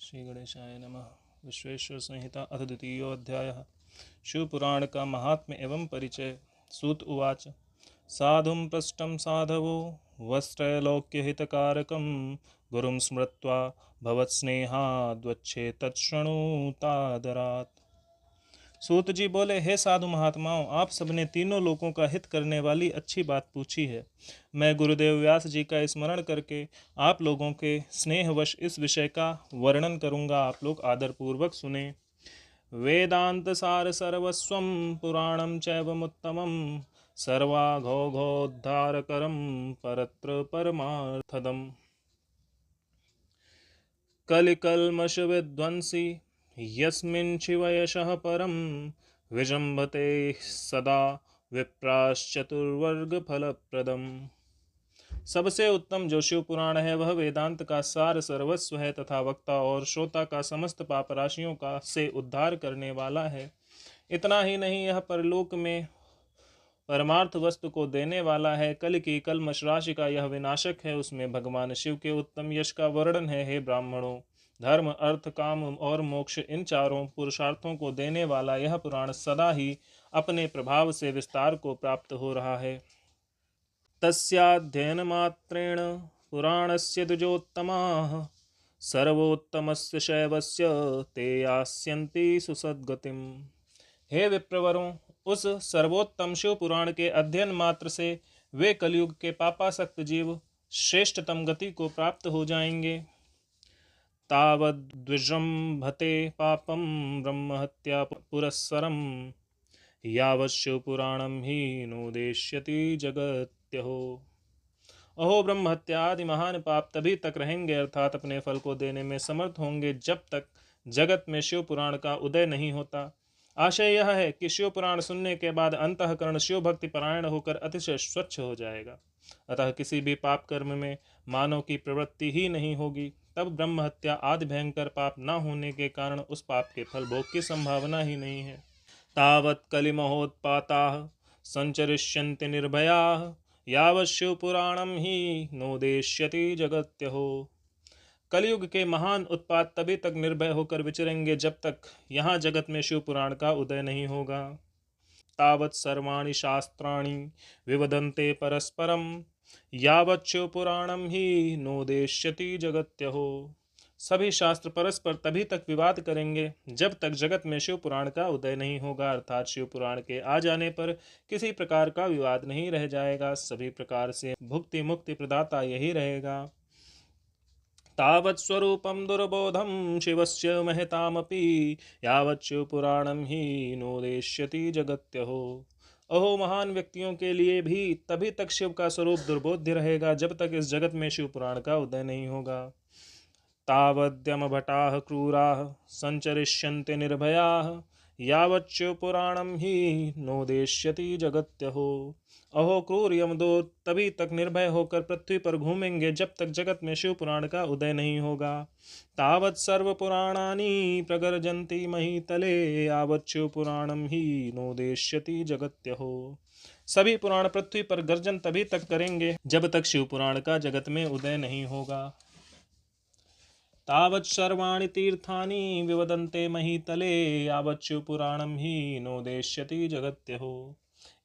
श्री गणेशाय नमः। विश्वेश्वर संहिता अथ द्वितीयोऽध्यायः। शिवपुराण का महात्म्य एवं परिचय। सूत उवाच। साधुं पृष्टं साधवो वस्त्रैलोक्यहितकारकं गुरुं स्मृत्वा भवत्स्नेहाद्वच्छे तच्छृणुतादरात्। सूत जी बोले, हे साधु महात्माओं, आप सबने तीनों लोकों का हित करने वाली अच्छी बात पूछी है। मैं गुरुदेव व्यास जी का स्मरण करके आप लोगों के स्नेहवश इस विषय का वर्णन करूंगा। आप लोग आदरपूर्वक सुने। वेदांत सार सर्वस्वं पुराणं चैवमुत्तमं सर्वाघोघोद्धारकरं परत्र परमार्थदम् कलिकल्मषविध्वंसी यस्मिन् शिवयशः परं विजृम्भते सदा विप्राश्चतुर्वर्गफलप्रदम्। सबसे उत्तम जो शिव पुराण है वह वेदांत का सार सर्वस्व है तथा वक्ता और श्रोता का समस्त पाप राशियों का से उद्धार करने वाला है। इतना ही नहीं, यह परलोक में परमार्थ वस्तु को देने वाला है। कल की कल्मष राशि का यह विनाशक है। उसमें भगवान शिव के उत्तम यश का वर्णन है। हे ब्राह्मणों, धर्म अर्थ काम और मोक्ष इन चारों पुरुषार्थों को देने वाला यह पुराण सदा ही अपने प्रभाव से विस्तार को प्राप्त हो रहा है। तस्याध्ययन मात्रेण पुराणस्य द्विजोत्तमाः सर्वोत्तमस्य शैवस्य ते यास्यन्ति सुसद्गतिम्। हे विप्रवरों, उस सर्वोत्तम शिव पुराण के अध्ययन मात्र से वे कलयुग के पापासक्त जीव श्रेष्ठतम गति को प्राप्त हो जाएंगे। तावद्विजृम्भते पापं ब्रह्महत्या पुरस्सरं यावत् शिव पुराणं हि नोदेष्यति जगत्यो। अहो, ब्रह्म हत्या आदि महान पाप तभी तक रहेंगे अर्थात अपने फल को देने में समर्थ होंगे जब तक जगत में शिव पुराण का उदय नहीं होता। आशय यह है कि शिव पुराण सुनने के बाद अंतःकरण शिव भक्ति परायण होकर अतिशय स्वच्छ हो जाएगा। अतः किसी भी पाप कर्म में मानव की प्रवृत्ति ही नहीं होगी। तब ब्रह्म हत्या आदि भयंकर पाप न होने के कारण उस पाप के फल भोग की संभावना ही नहीं है। तावत् कलिमहोत्पाताः संचरिष्यन्ति निर्भयाः यावत् शिव पुराणं हि नोदेष्यति जगत्यो। कलयुग के महान उत्पात तभी तक निर्भय होकर विचरेंगे जब तक यहाँ जगत में शिव पुराण का उदय नहीं होगा। तावत् सर्वाणि शास्त्राणि विवदन्ते परस्परं यावत् शिव पुराणं हि नोदेष्यति जगत्यो। सभी शास्त्र परस्पर तभी तक विवाद करेंगे जब तक जगत में शिव पुराण का उदय नहीं होगा, अर्थात शिव पुराण के आ जाने पर किसी प्रकार का विवाद नहीं रह जाएगा। सभी प्रकार से भुक्ति मुक्ति प्रदाता यही रहेगा। तावत् स्वरूपं दुर्बोधं शिवस्य महतामपि यावत् शिव पुराणं हि नोदेष्यति जगत्यो। अहो, महान व्यक्तियों के लिए भी तभी तक शिव का स्वरूप दुर्बोध्य रहेगा जब तक इस जगत में शिव पुराण का उदय नहीं होगा। तावद्यमभटाः क्रूराः संचरिष्यन्ति निर्भयाः यावत् शिव पुराणं हि नोदेष्यति जगत्यो। अहो, क्रूर यमदूत तभी तक निर्भय होकर पृथ्वी पर घूमेंगे जब तक जगत में शिव पुराण का उदय नहीं होगा। तावत् सर्व पुराणानि प्रगर्जन्ति महीतले यावत् शिव पुराणं हि नोदेष्यति जगत्यो। सभी पुराण पृथ्वी पर गर्जन तभी तक करेंगे जब तक शिव पुराण का जगत में उदय नहीं होगा। तावत् सर्वाणि तीर्थानि विवदन्ते महीतले यावत् शिव पुराणं हि नोदेष्यति जगत्यो।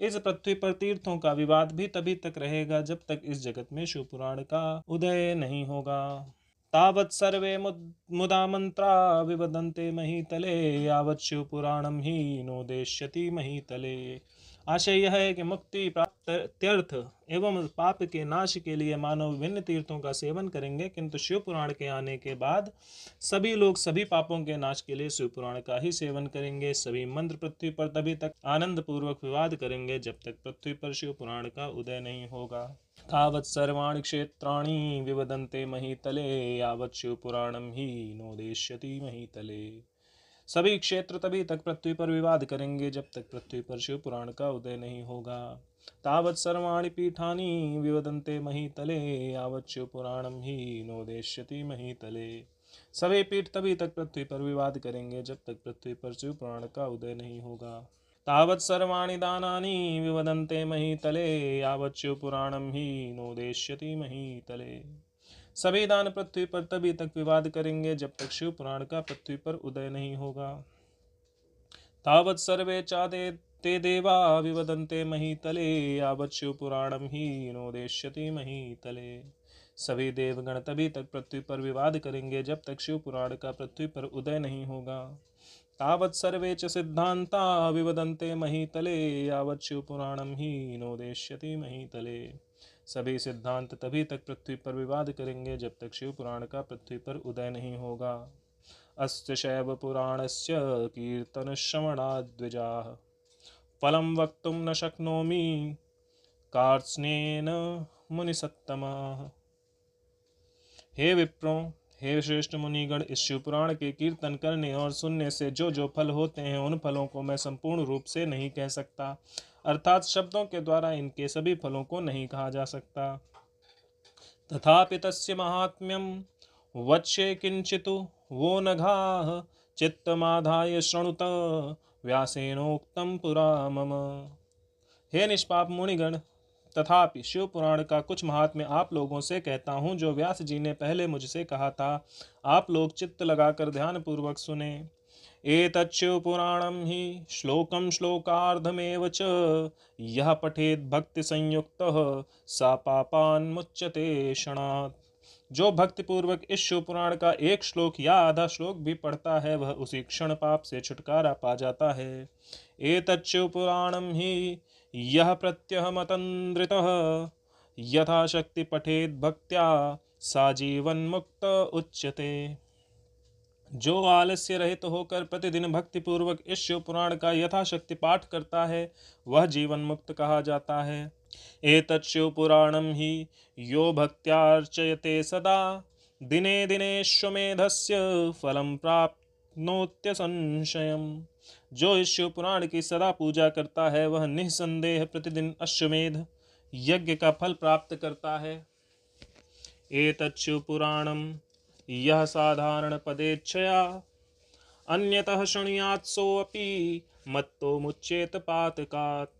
इस पृथ्वी पर तीर्थों का विवाद भी तभी तक रहेगा जब तक इस जगत में शिव पुराण का उदय नहीं होगा। तावत् सर्वे मुदा मंत्रा विवदन्ते महीतले यावत् शिव पुराणं हि नोदेष्यति महीतले। आशय यह है कि मुक्ति प्राप्त्यर्थ एवं पाप के नाश के लिए मानव विभिन्न तीर्थों का सेवन करेंगे, किंतु शिव पुराण के आने के बाद सभी लोग सभी पापों के नाश के लिए शिव पुराण का ही सेवन करेंगे। सभी मंत्र पृथ्वी पर तभी तक आनंद पूर्वक विवाद करेंगे जब तक पृथ्वी पर शिव पुराण का उदय नहीं होगा। तावत् सर्वाणि क्षेत्राणि विवदन्ते महीतले यावत् शिव पुराणं हि नोदेष्यति महीतले। सभी क्षेत्र तभी तक पृथ्वी पर विवाद करेंगे जब तक पृथ्वी पर शिव पुराण का उदय नहीं होगा। तावत् सर्वाणि पीठानि विवदन्ते महीतले यावत् शिव पुराणं हि नोदेष्यति महीतले। सभी पीठ तभी तक पृथ्वी पर विवाद करेंगे जब तक पृथ्वी पर शिव पुराण का उदय नहीं होगा। तावत् सर्वाणि दानानि विवदन्ते महीतले यावत् शिव पुराणं हि नोदेष्यति महीतले। सभी दान पृथ्वी पर तभी तक विवाद करेंगे जब तक शिव पुराण का पृथ्वी पर उदय नहीं होगा। तावत् सर्वे चादे ते देवा विवदन्ते महीतले यावत् शिव पुराणम ही नोदेष्यति महीतले। सभी देवगण तभी तक पृथ्वी पर विवाद करेंगे जब तक शिव पुराण का पृथ्वी पर उदय नहीं होगा। तावत् सर्वे च सिद्धांता विवदन्ते महीतले यावत् शिव पुराणम ही नोदेष्यति महीतले। सभी सिद्धांत तभी तक पृथ्वी पर विवाद करेंगे जब तक शिव पुराण का पृथ्वी पर उदय नहीं होगा। अस्य शैव पुराणस्य कीर्तनश्रवणाद्विजाः फलं वक्तुं न शक्नोमि कार्त्स्नेन मुनिसत्तमाः। हे विप्रों, हे श्रेष्ठ मुनिगण, इस शिव पुराण के कीर्तन करने और सुनने से जो जो फल होते हैं उन फलों को मैं संपूर्ण रूप से नहीं कह सकता, अर्थात शब्दों के द्वारा इनके सभी फलों को नहीं कहा जा सकता। तथापि तस्य महात्म्यं वच्ये किंचितु वो नघाः चित्तमाधाय शृणुत व्यासेनोक्तं पुरा मम। हे निष्पाप मुनिगण, तथापि शिव पुराण का कुछ महात्म्य आप लोगों से कहता हूँ जो व्यास जी ने पहले मुझसे कहा था। आप लोग चित्त लगाकर ध्यान पूर्वक सुने। एतत् शिव पुराणं हि श्लोकं श्लोकार्धमेव च यः पठेत् भक्ति संयुक्तः स पापान् मुच्यते क्षणात्। जो भक्ति पूर्वक इस शिव पुराण का एक श्लोक या आधा श्लोक भी पढ़ता है वह उसी क्षण पाप से छुटकारा पा जाता है। एतत् शिव पुराणं हि यः प्रत्यहमतन्द्रितः यथाशक्ति पठेत् भक्त्या सा जीवन मुक्त उच्यते। जो आलस्य रहित होकर प्रतिदिन भक्ति पूर्वक इस शिव पुराण का यथाशक्ति पाठ करता है वह जीवन मुक्त कहा जाता है। एतत् शिव पुराणं हि यो भक्त्यार्चयते सदा दिने दिनेश्वमेधस्य फलं प्राप्नोत्य संशयम्। जो इस शिव पुराण की सदा पूजा करता है वह निःसंदेह प्रतिदिन अश्वमेध यज्ञ का फल प्राप्त करता है। एतत् शिव पुराणं यः साधारण पदेच्छया अन्यतः शृणुयात् सोऽपि मत्तो मुच्येत पातकात्।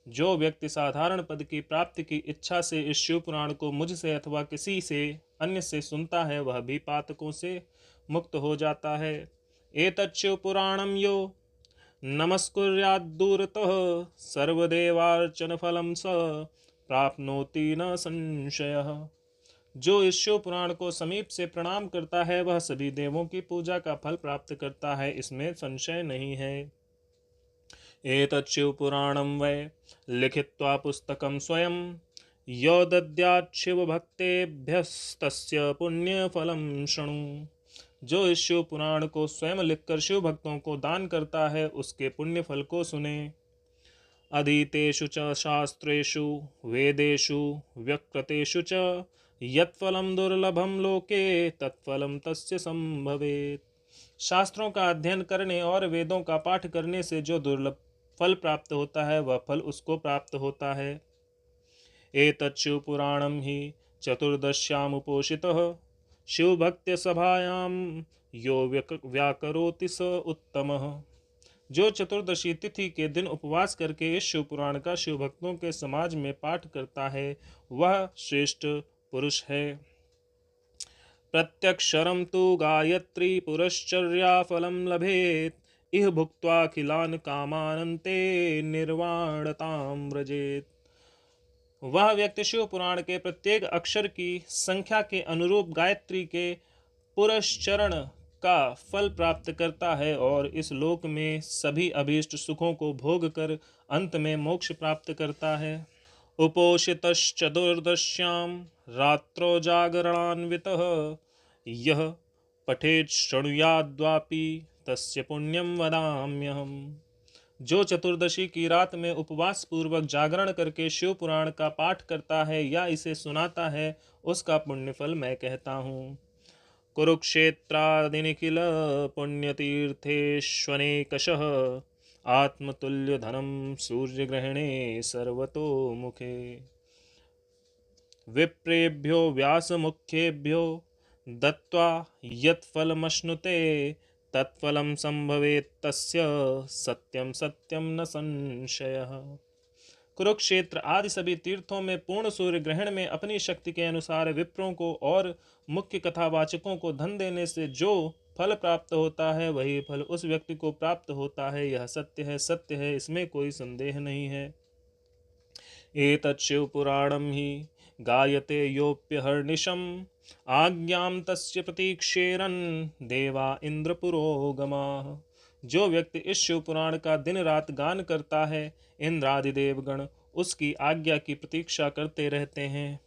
जो व्यक्ति साधारण पद की प्राप्ति की इच्छा से इस शिव पुराण को मुझसे अथवा किसी से अन्य से सुनता है वह भी पातकों से मुक्त हो जाता है। एतत् शिव पुराणं यो नमस्कुर्याद्दूरतः सर्वदेवार्चन फलं स प्राप्नोति न संशयः। जो इस शिव पुराण को समीप से प्रणाम करता है वह सभी देवों की पूजा का फल प्राप्त करता है, इसमें संशय नहीं है। एतत् शिव पुराणं वै लिखित्वा पुस्तकं स्वयं यो दद्यात् शिव भक्तेभ्यस्तस्य पुण्य फलं शृणु। जो इस शिव पुराण को स्वयं लिखकर शिव भक्तों को दान करता है उसके पुण्य फल को सुने। अधीतेषु च शास्त्रेषु वेदेषु व्यकृतेषु च यत्फलं दुर्लभं लोके तत्फलं तस्य संभवेत्। शास्त्रों का अध्ययन करने और वेदों का पाठ करने से जो दुर्लभ फल प्राप्त होता है वह फल उसको प्राप्त होता है। एतत् शिव पुराणं हि चतुर्दश्यामुपोषितः शिवभक्त्य सभायां यो व्याकरोति स उत्तमः। जो चतुर्दशी तिथि के दिन उपवास करके इस शिव पुराण का शिव भक्तों के समाज में पाठ करता है वह श्रेष्ठ पुरुष है। प्रत्यक्षरं तु गायत्री पुरश्चर्या फलं लभेत इह भुक्त्वाखिलान् कामानन्ते निर्वाणतां व्रजेत। वह व्यक्ति शिव पुराण के प्रत्येक अक्षर की संख्या के अनुरूप गायत्री के पुरश्चरण का फल प्राप्त करता है और इस लोक में सभी अभीष्ट सुखों को भोग कर अंत में मोक्ष प्राप्त करता है। उपोषितश्चतुर्दश्यां रात्रौ जागरणान्वितः यः पठेत् शृणुयाद्वापि तस्य पुण्यं वदाम्यहम्। जो चतुर्दशी की रात में उपवास पूर्वक जागरण करके शिव पुराण का पाठ करता है या इसे सुनाता है उसका पुण्य फल मैं कहता हूँ। कुरुक्षेत्रादिनिखिल पुण्यतीर्थेष्वनेकशः आत्मतुल्य धनं सूर्यग्रहणे सर्वतो मुखे। विप्रेभ्यो व्यासमुख्येभ्यो दत्त्वा यत्फलमश्नुते तत्फलं संभवेत् तस्य सत्यं सत्यं न संशयः। कुरुक्षेत्र आदि सभी तीर्थों में पूर्ण सूर्य ग्रहण में अपनी शक्ति के अनुसार विप्रों को और मुख्य कथावाचकों को धन देने से जो फल प्राप्त होता है वही फल उस व्यक्ति को प्राप्त होता है। यह सत्य है, इसमें कोई संदेह नहीं है। एतत् शिवपुराणं हि गायते योऽप्यहर्निशम् आज्ञां तस्य प्रतीक्षेरन् देवा इंद्रपुरोगमाः। जो व्यक्ति इस शिव पुराण का दिन रात गान करता है, इंद्रादि देवगण उसकी आज्ञा की प्रतीक्षा करते रहते हैं।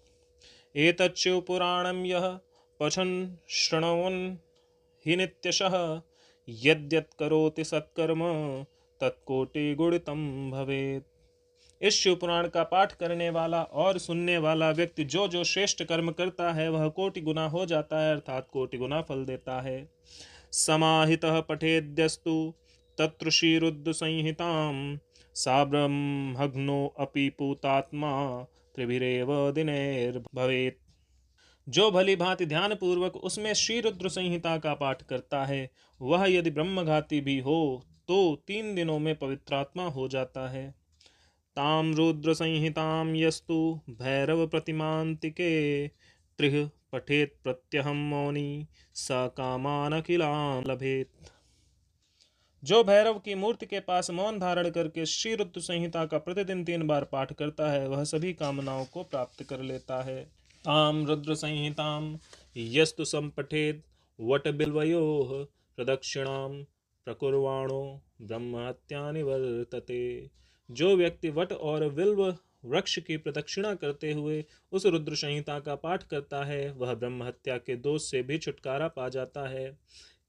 एतत् शिव पुराणं यः पठन् शृण्वन् हि नित्यशः यद्यत् करोति सत्कर्म तत्कोटिगुणितं भवेत्। इस शिव पुराण का पाठ करने वाला और सुनने वाला व्यक्ति जो जो श्रेष्ठ कर्म करता है वह कोटि गुना हो जाता है, अर्थात कोटि गुना फल देता है। समाहितः पठेद्यस्तु तत्र श्रीरुद्र संहितां सा ब्रह्मग्नो अपि पूतात्मा त्रिभिरेव दिनैर्भवेत्। जो भली भांति ध्यान पूर्वक उसमें श्री रुद्र संहिता का पाठ करता है वह यदि ब्रह्मघाती भी हो तो 3 दिनों में पवित्रात्मा हो जाता है। ताम रुद्र संहितां यस्तु भैरव प्रतिमांतिके त्रिह पठेत प्रत्यहम मौनी स कामान अखिलान लभेत। जो भैरव की मूर्ति के पास मौन धारण करके श्री रुद्र संहिता का प्रतिदिन 3 बार पाठ करता है वह सभी कामनाओं को प्राप्त कर लेता है। ताम रुद्र संहितां यस्तु संपठेत वट बिल्वयोः प्रदक्षिणां प्रकुर्वाणो ब्रह्महत्या निवर्तते। जो व्यक्ति वट और बिल्व वृक्ष की प्रदक्षिणा करते हुए उस रुद्र संहिता का पाठ करता है वह ब्रह्म हत्या के दोष से भी छुटकारा पा जाता है।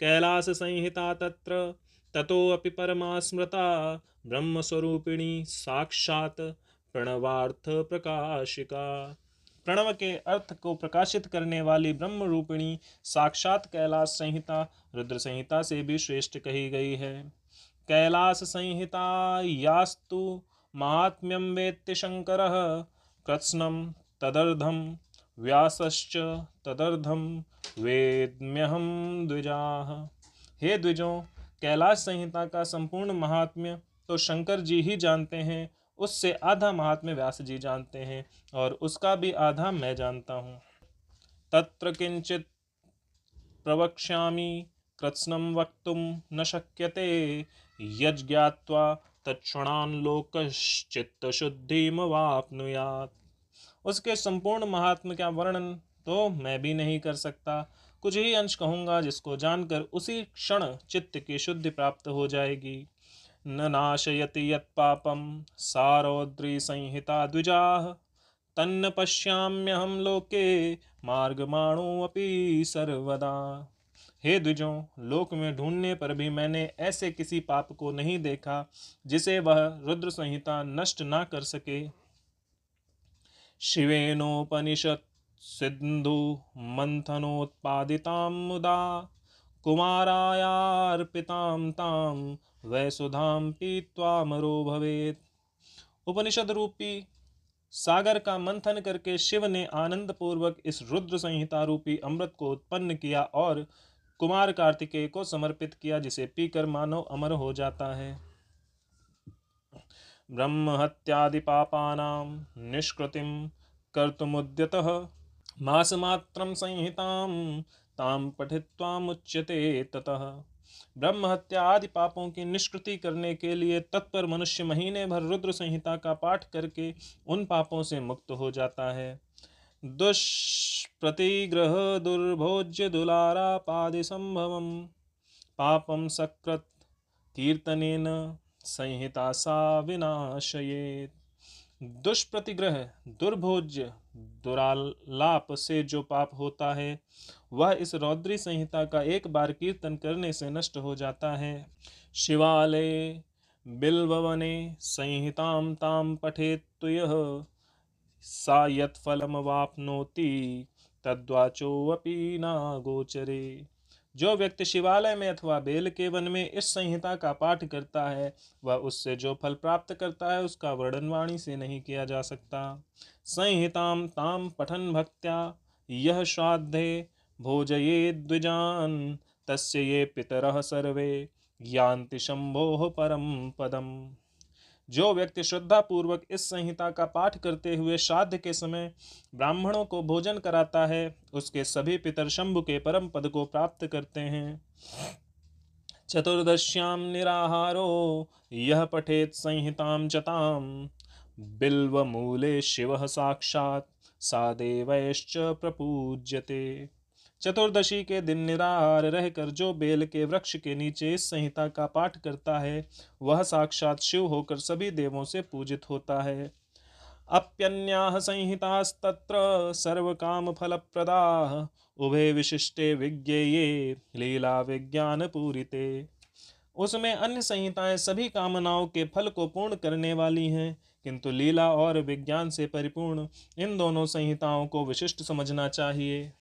कैलास संहिता तत्र ततोऽपि परमा स्मृता ब्रह्म स्वरूपिणी साक्षात प्रणवार्थ प्रकाशिका। प्रणव के अर्थ को प्रकाशित करने वाली ब्रह्म रूपिणी साक्षात कैलाश संहिता रुद्र संहिता से भी श्रेष्ठ कही गई है। कैलास संहिता यास्तु महात्म्यं वेत्ति शंकरः कृत्स्नं तदर्धं व्यासश्च तदर्धं वेद्म्यहं द्विजाः। हे द्विजों, कैलाश संहिता का संपूर्ण महात्म्य तो शंकर जी ही जानते हैं, उससे आधा महात्म्य व्यास जी जानते हैं और उसका भी आधा मैं जानता हूँ। तत्र किंचित प्रवक्ष्यामि कृत्स्नं वक्तुं न शक्यते यज्ञात्वा तत्क्षणान् लोकश्चित्तशुद्धिमवाप्नुयात्। उसके संपूर्ण महात्म्य का वर्णन तो मैं भी नहीं कर सकता, कुछ ही अंश कहूँगा जिसको जानकर उसी क्षण चित्त की शुद्धि प्राप्त हो जाएगी। न नाशयति यत्पापं सारौद्री संहिता द्विजाः तन्न पश्याम्यहं लोके मार्गमाणोऽपि सर्वदा। हे द्विजों, लोक में ढूंढने पर भी मैंने ऐसे किसी पाप को नहीं देखा जिसे वह रुद्र संहिता नष्ट ना कर सके। शिवेनोपनिषत् सिंधु मंथनोत्पादितां मुदा कुमारायार्पितां तां वैसुधां पीत्वा मरो भवेत्। उपनिषद रूपी सागर का मंथन करके शिव ने आनंद पूर्वक इस रुद्र संहिता रूपी अमृत को उत्पन्न किया और कुमार कार्तिकेय को समर्पित किया, जिसे पीकर मानव अमर हो जाता है। ब्रह्म हत्यादि पापानां निष्कृतिं कर्तुमुद्यतः मासमात्रं संहितां तां पठित्वा मुच्यते ततः। ब्रह्म हत्या आदि पापों की निष्कृति करने के लिए तत्पर मनुष्य महीने भर रुद्र संहिता का पाठ करके उन पापों से मुक्त हो जाता है। दुष्प्रतिग्रह दुर्भोज्य दुलारापादि संभवम पापम सकृत कीर्तनेन संहिता सा विनाशयेत्। दुष्प्रतिग्रह दुर्भोज्य दुरालाप से जो पाप होता है वह इस रौद्री संहिता का एक बार कीर्तन करने से नष्ट हो जाता है। शिवालये बिल्ववने संहितां तां पठेत्तु यः सा यत्फलमवाप्नोति तद्वाचोऽपि न गोचरे। जो व्यक्ति शिवालय में अथवा बेल के वन में इस संहिता का पाठ करता है वह उससे जो फल प्राप्त करता है उसका वर्णन वाणी से नहीं किया जा सकता। संहितां तां पठन् भक्त्या यह श्राद्धे भोजयेत् द्विजान् तस्य ये पितरः सर्वे यान्ति शंभोः परम पदम्। जो व्यक्ति श्रद्धा पूर्वक इस संहिता का पाठ करते हुए श्राद्ध के समय ब्राह्मणों को भोजन कराता है, उसके सभी पितर शंभु के परम पद को प्राप्त करते हैं। चतुर्दश्यां निराहारो यह पठेत संहितां चताम बिल्वमूले शिवः साक्षात् सा देवैश्च प्रपूज्यते। चतुर्दशी के दिन निराहार रहकर जो बेल के वृक्ष के नीचे इस संहिता का पाठ करता है, वह साक्षात शिव होकर सभी देवों से पूजित होता है। अप्यन्याः संहितास्तत्र सर्वकामफलप्रदाः उभे विशिष्टे विज्ञेये लीला विज्ञान पूरिते। उसमें अन्य संहिताएं सभी कामनाओं के फल को पूर्ण करने वाली हैं, किंतु लीला और विज्ञान से परिपूर्ण इन दोनों संहिताओं को विशिष्ट समझना चाहिए।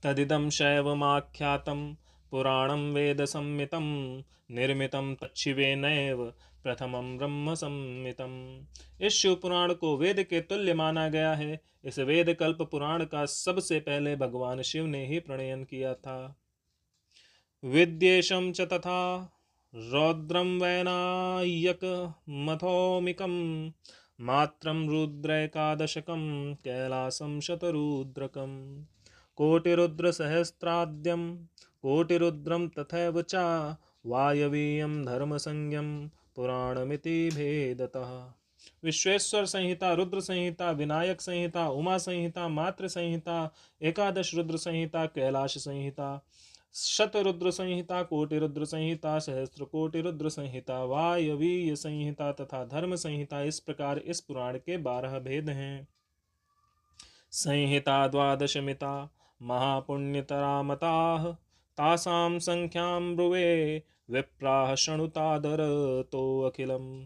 तदिदं शैवमाख्यातं पुराणं वेदसंहितं निर्मितं तच्छिवेनैव प्रथमं ब्रह्म संहितम्। इस शिव पुराण को वेद के तुल्य माना गया है। इस वेद कल्प पुराण का सबसे पहले भगवान शिव ने ही प्रणयन किया था। विद्येशं च तथा रौद्रं वैनायक मथोमिकं मात्रं रुद्रैकादशकं कैलासं शतरुद्रकं कोटिरुद्रसहस्राद्यं कोटिरुद्रं तथैव च वायवीयं धर्मसंज्ञं पुराणमिति भेदतः। विश्वेश्वर संहिता, रुद्र संहिता, विनायक संहिता, उमा संहिता, मातृ संहिता, एकादश रुद्र संहिता, कैलाश संहिता, शतरुद्र संहिता, कोटिरुद्र संहिता, सहस्त्र कोटि रुद्र संहिता, वायवीय संहिता तथा धर्म संहिता, इस प्रकार इस पुराण के 12 भेद हैं। संहिता द्वादशमिता महापुण्यतरामताः तासां संख्यां ब्रुवे विप्राः शृणुतादरतो अखिलम्।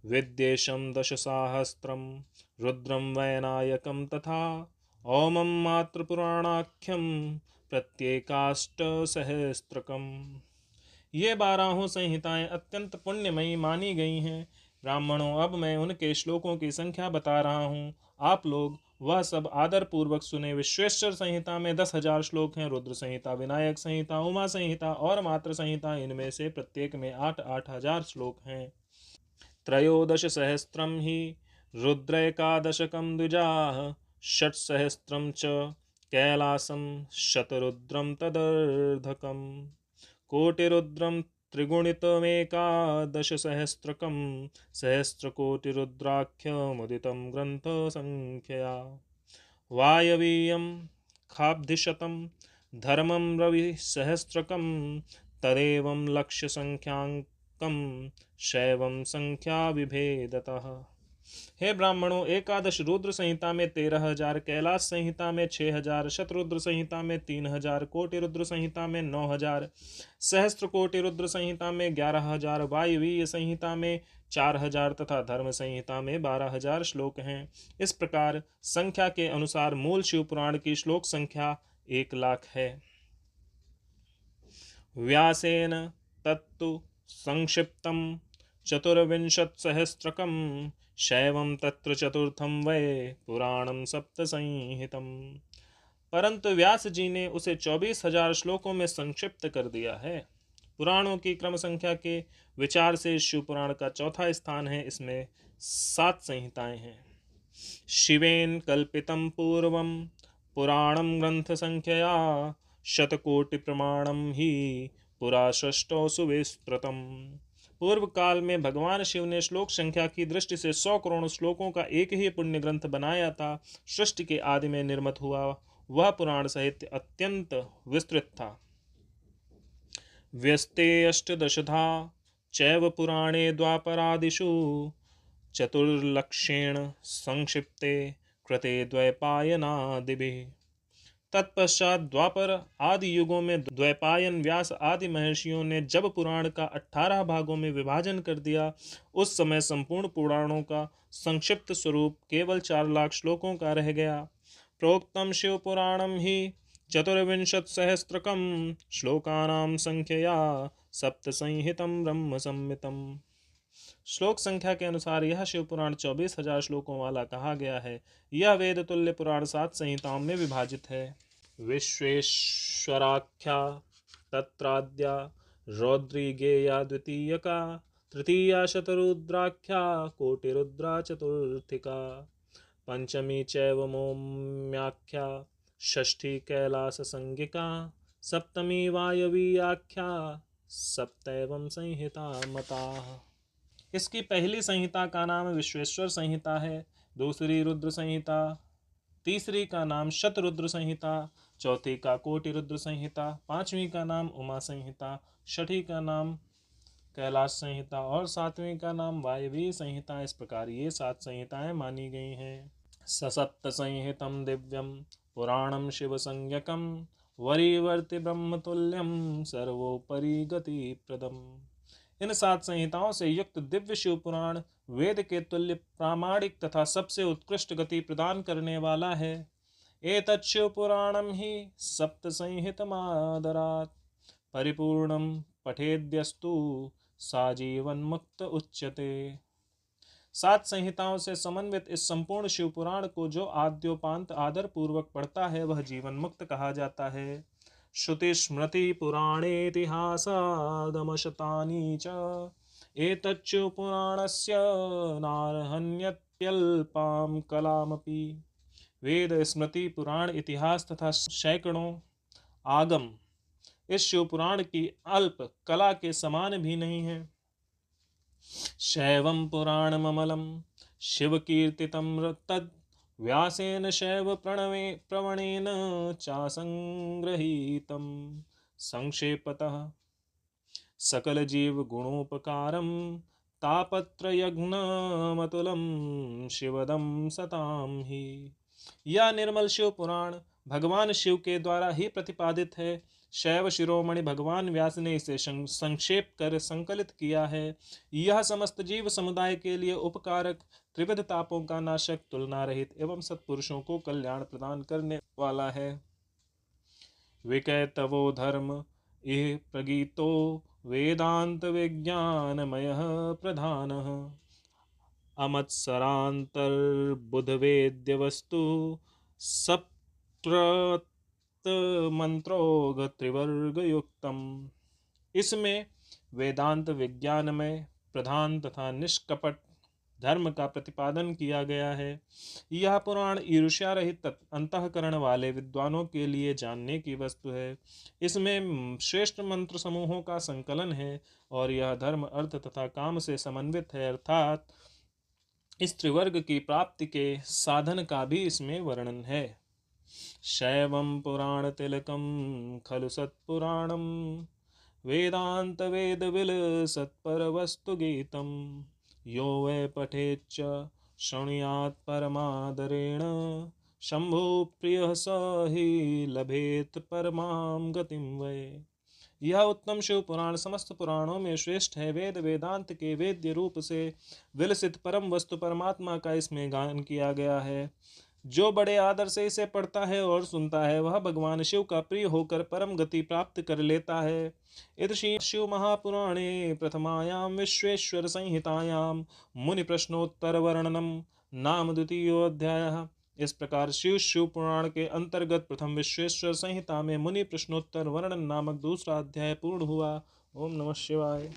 विद्येशं दशसाहस्रं रुद्रं वैनायकं तथा ओमं मातृपुराणाख्यं प्रत्येकाष्टसहस्त्रकम्। ये 12 संहिताएं अत्यंत पुण्यमयी मानी गई हैं। ब्राह्मणों, अब मैं उनके श्लोकों की संख्या बता रहा हूँ, आप लोग वह सब आदर पूर्वक सुने। विश्वेश्वर संहिता में 10,000 श्लोक हैं। रुद्र संहिता, विनायक संहिता, उमा संहिता और मातृ संहिता, इनमें से प्रत्येक में 8-8 हजार श्लोक हैं। त्रयोदश सहस्त्रम ही रुद्रैकादशकं द्विजाः षट्सहस्त्रं च कैलासं शतरुद्रं तदर्धकम् कोटिरुद्रं त्रिगुणितमेकादशसहस्त्रकं सहस्रकोटिरुद्राख्यमुदितं ग्रन्थसंख्यया। वायवीयं खाब्धिशतं धर्मं रविसहस्त्रकं तदेवं लक्ष्यसंख्याकं शैवं संख्या विभेदतः। हे ब्राह्मणों, एकादश रुद्र संहिता में 13,000, कैलाश संहिता में 6,000, शतरुद्र संहिता में 3,000, कोटि रुद्र संहिता में 9,000, सहस्त्र कोटि रुद्र संहिता में 11,000, वायवीय संहिता में 4,000 तथा धर्म संहिता में 12,000 श्लोक हैं। इस प्रकार संख्या के अनुसार मूल शिव पुराण की श्लोक संख्या 1,00,000 है। व्यासेन तत्तु संक्षिप्तं चतुर्विंशत्सहस्त्रकं शैवं तत्र चतुर्थं वै पुराणं सप्तसंहितं। परंतु व्यास जी ने उसे 24,000 श्लोकों में संक्षिप्त कर दिया है। पुराणों की क्रम संख्या के विचार से शिव पुराण का चौथा स्थान है। इसमें 7 संहिताएं हैं। शिवेन कल्पितं पूर्वं पुराणं ग्रंथ संख्यया शतकोटि प्रमाणं ही पुरा सृष्टौ सुविस्तृतम्। पूर्व काल में भगवान शिव ने श्लोक संख्या की दृष्टि से 100 करोड़ श्लोकों का एक ही पुण्य ग्रंथ बनाया था। सृष्टि के आदि में निर्मित हुआ वह पुराण साहित्य अत्यंत विस्तृत था। व्यस्ते अष्टदशधा चैव पुराणे द्वापरादिषु चतुर्लक्षेण संक्षिप्ते कृते द्वैपायनादिभिः। तत्पश्चात द्वापर आदि युगों में द्वैपायन, व्यास आदि महर्षियों ने जब पुराण का 18 भागों में विभाजन कर दिया, उस समय संपूर्ण पुराणों का संक्षिप्त स्वरूप केवल 4,00,000 श्लोकों का रह गया। प्रोक्तम शिव पुराणम ही चतुर्विंशत्सहस्त्रकं श्लोकानां संख्यया सप्तसंहितं ब्रह्म संहितम्। श्लोक संख्या के अनुसार यह शिव पुराण 24,000 श्लोकों वाला कहा गया है। यह वेद तुल्य पुराण 7 संहिताओं में विभाजित है। विश्वेश्वराख्या तत्राद्या रौद्रीगेया द्वितीयका तृतीया शतरुद्राख्या कोटिरुद्रा चतुर्थिका पंचमी चैव मोम्याख्या षष्ठी कैलास संज्ञिका सप्तमी वायवी आख्या सप्तैवं संहिता मता। इसकी पहली संहिता का नाम विश्वेश्वर संहिता है, दूसरी रुद्र संहिता, तीसरी का नाम शतरुद्र संहिता, चौथी का कोटि रुद्र संहिता, पांचवी का नाम उमा संहिता, छठी का नाम कैलाश संहिता और सातवीं का नाम वायवी संहिता। इस प्रकार ये 7 संहिताएं मानी गई हैं। ससप्त संहितम दिव्यम पुराणम शिव संज्ञकम वरीवर्ति ब्रह्मतुल्यम सर्वोपरि गति प्रदम। इन 7 संहिताओं से युक्त दिव्य शिव पुराण वेद के तुल्य प्रामाणिक तथा सबसे उत्कृष्ट गति प्रदान करने वाला है। एतत् शिव पुराणम ही सप्त संहितमादरात् परिपूर्णम पठेद्यस्तु साजीवन मुक्त उच्यते। 7 संहिताओं से समन्वित इस संपूर्ण शिव पुराण को जो आद्योपांत आदर पूर्वक पढ़ता है वह जीवन मुक्त कहा जाता है। श्रुति स्मृति पुराणेतिहासागमशतानि च एतच्च पुराणस्य नार्हन्यत्यल्पां कलामपि। वेद स्मृति पुराण इतिहास तथा सैकड़ों आगम इस शिव पुराण की अल्प कला के समान भी नहीं है। शैवं पुराणममलं शिवकीर्तितं तद् व्यासेन शैव प्रवणेन चासंगृहीतं संक्षेपतः सकल जीव गुणोपकारं तापत्रयघ्नमतुलं शिवदं सतां ही। यह निर्मल शिव पुराण भगवान शिव के द्वारा ही प्रतिपादित है। शैव शिरोमणि भगवान व्यास ने इसे संक्षेप कर संकलित किया है। यह समस्त जीव समुदाय के लिए उपकारक, त्रिविध तापों का नाशक, तुलना रहित एवं सत्पुरुषों को कल्याण प्रदान करने वाला है। विकैतवो धर्म इह प्रगीतो वेदांत विज्ञानमय प्रधानः अमत्सरांतर्बुधवेद्य वस्तु सप्त मंत्रोग त्रिवर्ग युक्तम। इसमें वेदांत विज्ञान में प्रधान तथा निष्कपट धर्म का प्रतिपादन किया गया है। यह पुराण ईर्ष्या रहित अंतःकरण वाले विद्वानों के लिए जानने की वस्तु है। इसमें श्रेष्ठ मंत्र समूहों का संकलन है और यह धर्म अर्थ तथा काम से समन्वित है, अर्थात इस त्रिवर्ग की प्राप्ति के साधन का भी इसमें वर्णन है। शैवं पुराण तिलकं खलु सत्पुराणं वेदांत वेद विल सत्पर वस्तु गीतम यो वै पठेच्च शृणुयात् परमादरेण शंभु प्रिय स ही लभेत परमां गतिं वै। यह उत्तम शिव पुराण समस्त पुराणों में श्रेष्ठ है। वेद वेदांत के वेद्य रूप से विलसित परम वस्तु परमात्मा का इसमें गान किया गया है। जो बड़े आदर से इसे पढ़ता है और सुनता है वह भगवान शिव का प्रिय होकर परम गति प्राप्त कर लेता है। इति शिव महापुराणे प्रथमायां विश्वेश्वर संहितायां मुनि प्रश्नोत्तर वर्णनम नाम द्वितीयोऽध्यायः। इस प्रकार शिव पुराण के अंतर्गत प्रथम विश्वेश्वर संहिता में मुनि प्रश्नोत्तर वर्णन नामक दूसरा अध्याय पूर्ण हुआ। ओम नमः शिवाय।